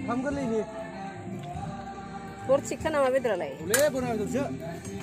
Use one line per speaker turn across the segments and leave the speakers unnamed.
Oncom goरलै ni.
Borcik nama bedralai.
Boleh boran dulu.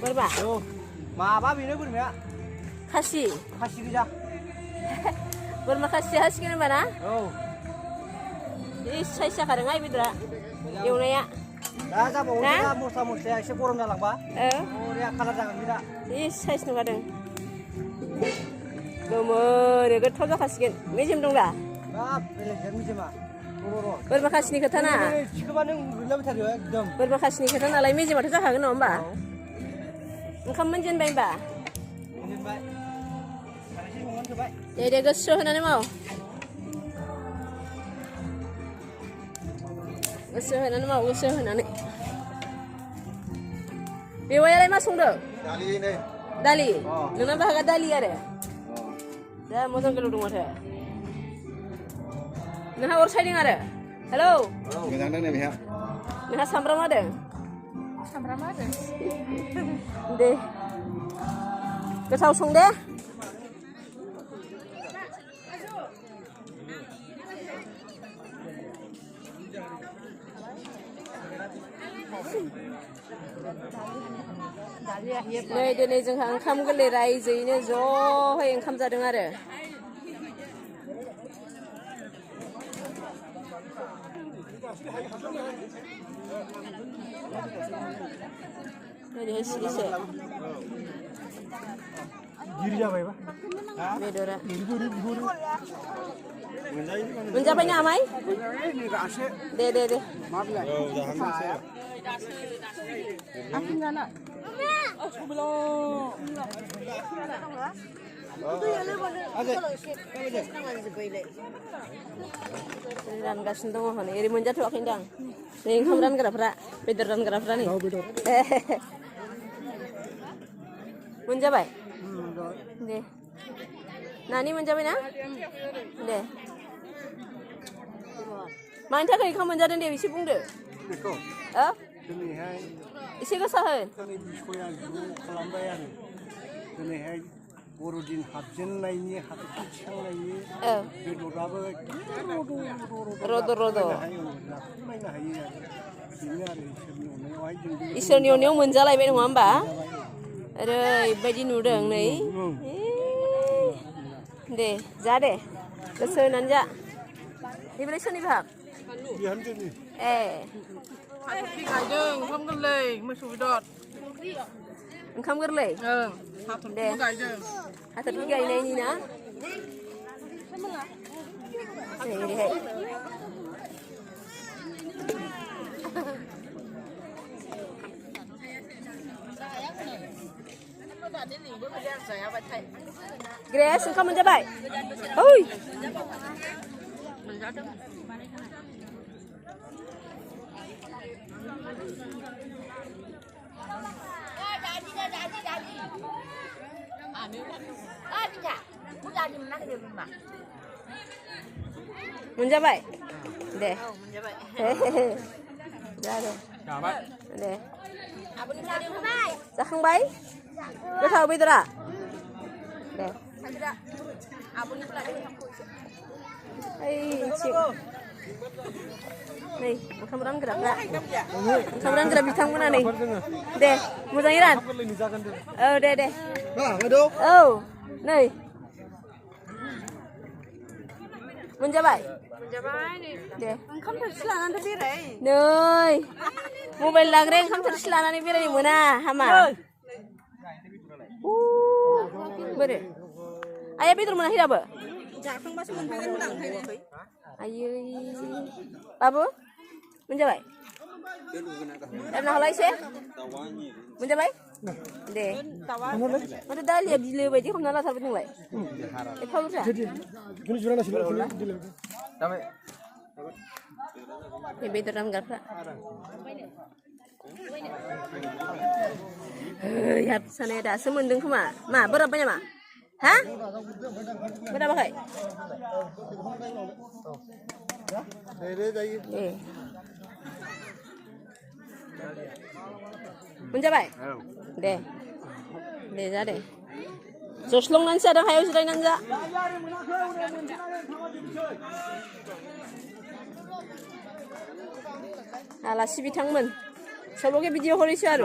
Berapa?
Yo. Maaf ini boran.
Khasi.
Khasi kerja.
Berma khasi khasi kan mana?
Oh.
Ini saya sekarang ay bedra. Ewnaya.
Dah jam udah musa eसे गरम जालांबा. Oh dia kalah jangan tidak.
Ini saya sengadeng. Nomor goथाव जाखासिगोन. मेजेम दं दा?
Bab, belegir मेजेमा.
बोरमा खासिनि खोथा ना?
Siapa neng gula betul ya, एकदम.
बोरमा खासिनि खोथा नालाय मेजेमाथ' जाखागोन नङा होमबा? ओंखाम मोनजेनबाय होमबा?
मोनजेनबाय. सानैसो संनानै होबाय.
दे गोसो होनानै माव. गोसो होनानै माव, गोसो होनानै. बेवायालाय मा संदों?
Dali ini.
दालि? नोंना बाहागा दालि आरो? दा मोजां गोलाव दं माथो. नोंहा अर सायदों आरो? हेलौ?
Moजां दं बेहा.
नोंहा सामब्राम हादों?
सामब्राम हादों?
दे. गोथाव सं दे. नै दिनै जोंहा ओंखाम गोरलै रायजोयैनो ज'है ओंखाम जादों आरो ओरैहाय सिरिसे
गिरि जाबायबा
बेदरा मोनजाबाय ना आमाय दे दे दे रानगासिनो दङ हनै ओरै मोनजाथ'वाखैदां नै ओंखाम रानग्राफ्रा बेदर रानग्राफ्रा नै मोनजाबाय दे नानि मोनजाबाय ना दे मानि थाखाय ओंखाम मोनजादों दे एसे बुंदो एसे गोसा होन
दिनैहाय बर'दिन हाबजेननायनि हाथरखि थिखांनायनि बेदराबो
रद' रद'
नायनो हायो बेनो आरो
इसोरनि अननायाव मोनजालायबाय नङा होमबा ओरैबायदि नुदों नै दे जा दे गोसो होनानै जा बेबोलाय सोरनि भाग ए
गायदों ओंखाम गोरलै मोसौ बेदर
ओंखाम गोरलै दे हाथरखि गायनायनि ना ओरैहाय ग्रेस ओंखाम मोनजाबाय ओइ मोनजाबाय दे जाबाय दे जाखांबाय गोथाव बेदरा दे नै ओंखाम रानग्राफ्रा ओंखाम रानग्रा बिथांमोना नै दे मोजाङै रान औ दे दे औ नै मोनजाबाय दे
ओंखाम थोरसि लानानै बेराय
नै मबाइल लाग्रा ओंखाम थोरसि लानानै बेरायनो मोना हामा बोरै आइया बेदर मोनाखै दाबो
जाखांबासो मोनफैगोन होनदां ओंखायनो
आयै बाबु मोनजाबाय दाना हलाय एसे मोनजाबाय दे माथो दालिया बिलो बायदि हमना लाथारबाय नोंलाय एफा बुरजा बेदर रानग्राफ्रा हाबसानाया दासो मोनदों खोमा मा बोराबबाय नामा हा बोराबाखै मोनजाबाय दे दे जा दे जस्लंनानै जादों हायाव जिरायनानै जा आलासि बिथांमोन सबके भिडिअ কৰিছো আৰু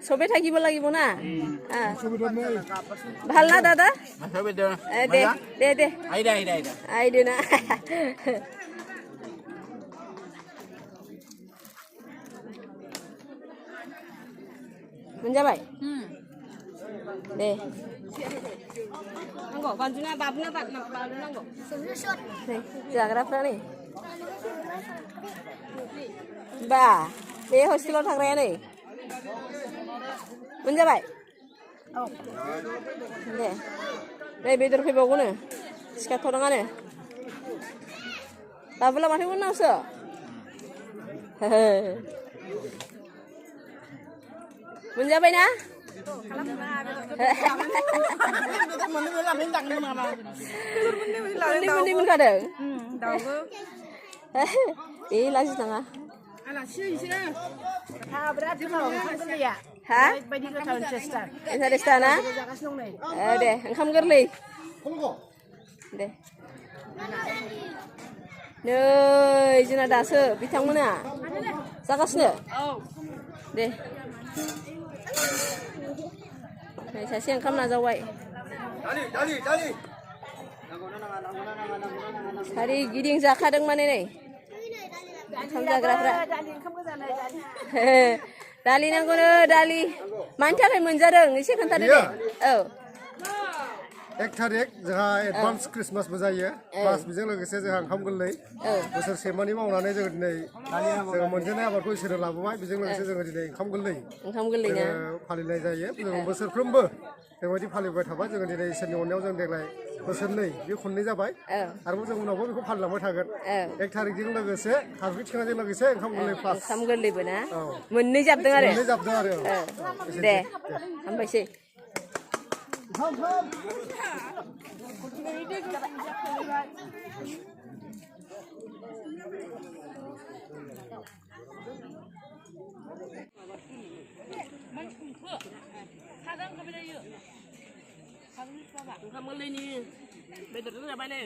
চবে থাকিব লাগিব না ভাল না দাদা দে দে দে আইদে না मोनजाबाय दे नांगौ बानजुना बाबुना बानलु नांगौ जाग्राफ्रा नै बा बे हस्टेलाव थाग्राया नै मोनजाबाय दे नै बेदर फैबावगौनो सिखारथ'नाङानो बाबुला माथो उनावसो मोनजाबाय ना मोननै मोनखादों ए लाजिनाङा हा इन्टारेस्टा ना दे ओंखाम गोरलै दे नै जोंना दासो बिथांमोना जागासिनो दे सासे ओंखाम नाजावबाय सारि गिदिं जाखादों माने नै ओंखाम जाग्राफ्रा दालि नांगौनो दालि मानि थाखाय मोनजादों एसे खोन्थादो दे औ
1 थारिख जोंहा एडभान्स क्रिसमासबो जायो प्लास बेजों लोगोसे जोंहा ओंखाम गोरलै बोसोरसे मानि मावनानै जोङो दिनै जोङो मोनजानाय आबादखौ इसोरो लाबोबाय बेजों लोगोसे जोङो दिनै ओंखाम गोरलै फालिनाय जायो जों बोसोरफ्रोमबो बेबायदि फालिबाय थाबाय जोङो दिनै इसोरनि अननायाव जों देग्लाय बोसोरनै बे खननै जाबाय आरोबाव जों उनावबो बेखौ फालिलांबाय थागोन 1 थारिखजों लोगोसे हाजो थिखांनायजों लोगोसे ओंखाम गोरलै प्लास
ओंखाम गोरलैबो ना मोननै जाबदों आरो दे हामबायसै ओंखाम गोरलैनि बेदरजों जाबाय नै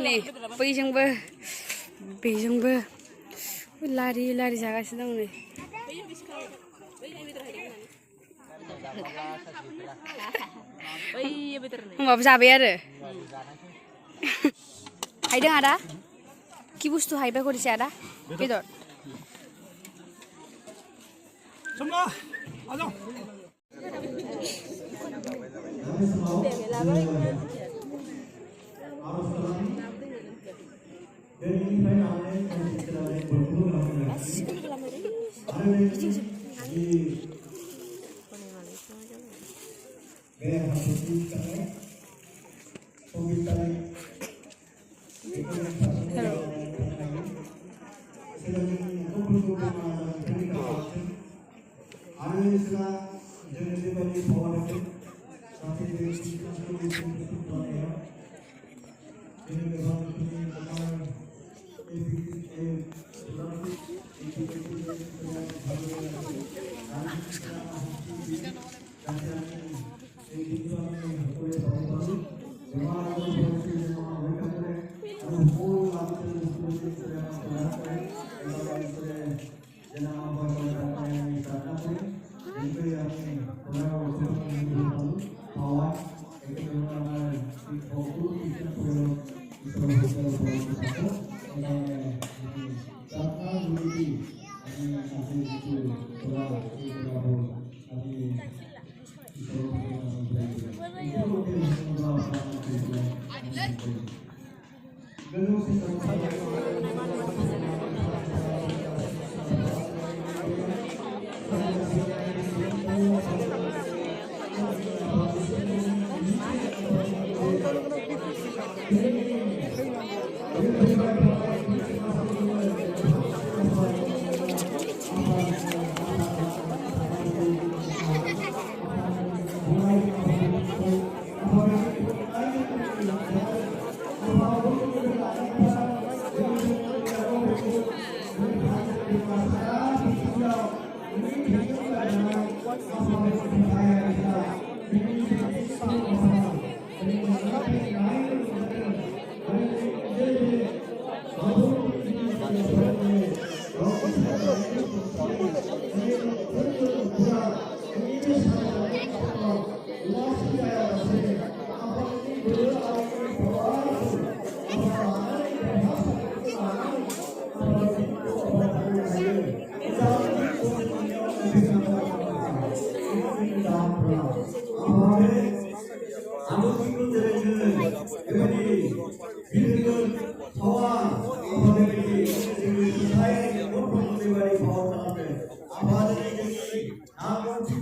नै बैजोंबो बेजोंबो लारि लारि जागासिनो दं नै होमबाबो जाबाय आरो हायदों आदा कि बुस्थु हायबाय करिसे आदा बेदर
아버지